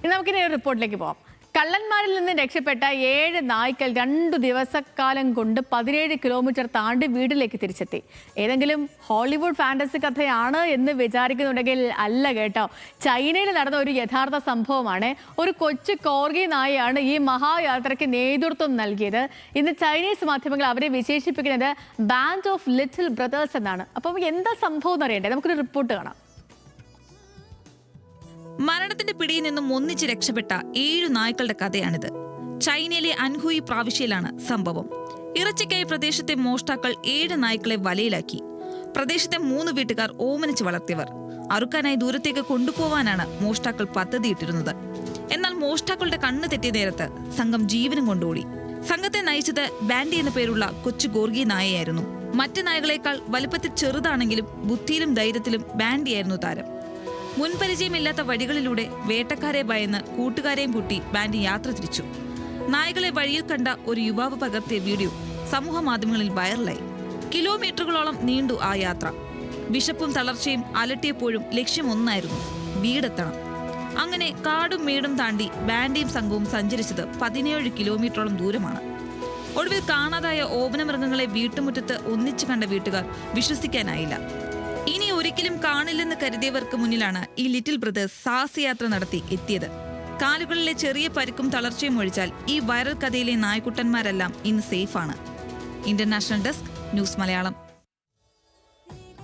ഇനി നമുക്കിനി ഒരു റിപ്പോർട്ടിലേക്ക് പോകാം. കള്ളന്മാരിൽ നിന്ന് രക്ഷപ്പെട്ട 7 നായ്ക്കൾ 2 ദിവസക്കാലം കൊണ്ട് 17 കിലോമീറ്റർ താണ്ടി വീട്ടിലേക്ക് തിരിച്ചെത്തി. ഏതെങ്കിലും ഹോളിവുഡ് ഫാന്റസി കഥയാണ് എന്ന് വിചാരിക്കുന്നുണ്ടെങ്കിൽ അല്ല കേട്ടോ. ചൈനയിൽ നടന്ന ഒരു യഥാർത്ഥ സംഭവമാണ്. ഒരു കൊച്ചു കോർഗി നായയാണ് ഈ മഹായാത്രയ്ക്ക് നേതൃത്വം നൽകിയത്. ഇന്ന് ചൈനീസ് മാധ്യമങ്ങൾ അവരെ വിശേഷിപ്പിക്കുന്നത് ബാൻഡ് ഓഫ് ലിറ്റിൽ ബ്രദേഴ്സ് എന്നാണ്. അപ്പം എന്താ സംഭവം എന്ന് അറിയണ്ടേ? നമുക്കൊരു റിപ്പോർട്ട് കാണാം. മരണത്തിന്റെ പിടിയിൽ നിന്നും ഒന്നിച്ച് രക്ഷപ്പെട്ട 7 നായ്ക്കളുടെ കഥയാണിത്. ചൈനയിലെ അൻഹുയി പ്രാവിശ്യയിലാണ് സംഭവം. ഇറച്ചിക്കായി പ്രദേശത്തെ മോഷ്ടാക്കൾ 7 നായ്ക്കളെ വലയിലാക്കി. പ്രദേശത്തെ 3 വീട്ടുകാർ ഓമനിച്ച് വളർത്തിയവർ. അറുക്കാനായി ദൂരത്തേക്ക് കൊണ്ടുപോവാനാണ് മോഷ്ടാക്കൾ പദ്ധതിയിട്ടിരുന്നത്. എന്നാൽ മോഷ്ടാക്കളുടെ കണ്ണ് തെറ്റിയ നേരത്ത് സംഘം ജീവനും കൊണ്ടോടി. സംഘത്തെ നയിച്ചത് ബാൻഡി എന്ന പേരുള്ള കൊച്ചു ഗോർഗി നായയായിരുന്നു. മറ്റ് നായകളെക്കാൾ വലുപ്പത്തിൽ ചെറുതാണെങ്കിലും ബുദ്ധിയിലും ധൈര്യത്തിലും ബാൻഡിയായിരുന്നു താരം. മുൻപരിചയമില്ലാത്ത വഴികളിലൂടെ വേട്ടക്കാരെ ഭയന്ന് കൂട്ടുകാരെയും കൂട്ടി ബാൻഡി യാത്ര തിരിച്ചു. നായകളെ വഴിയിൽ കണ്ട ഒരു യുവാവ് പകർത്തിയ വീഡിയോ സമൂഹ മാധ്യമങ്ങളിൽ വൈറലായി. കിലോമീറ്ററുകളോളം നീണ്ടു ആ യാത്ര. വിശപ്പും തളർച്ചയും അലട്ടിയപ്പോഴും ലക്ഷ്യം ഒന്നായിരുന്നു: വീടെത്തണം. അങ്ങനെ കാടും മേടും താണ്ടി ബാൻഡിയും സംഘവും സഞ്ചരിച്ചത് 17 കിലോമീറ്ററോളം ദൂരമാണ്. ഒടുവിൽ കാണാതായ ഓപനമൃഗങ്ങളെ വീട്ടുമുറ്റത്ത് ഒന്നിച്ചു കണ്ട വീട്ടുകാർ വിശ്വസിക്കാനായില്ല. ഇനി ഒരിക്കലും കാണില്ലെന്ന് കരുതിയവർക്ക് മുന്നിലാണ് ഈ ലിറ്റിൽ ബ്രദേഴ്സ് സാഹസയാത്ര നടത്തി എത്തിയത്. കാലുകളിലെ ചെറിയ പരിക്കും തളർച്ചയും ഒഴിച്ചാൽ ഈ വൈറൽ കഥയിലെ നായ്ക്കുട്ടന്മാരെല്ലാം ഇന്ന് സേഫാണ്. International desk, news Malayalam.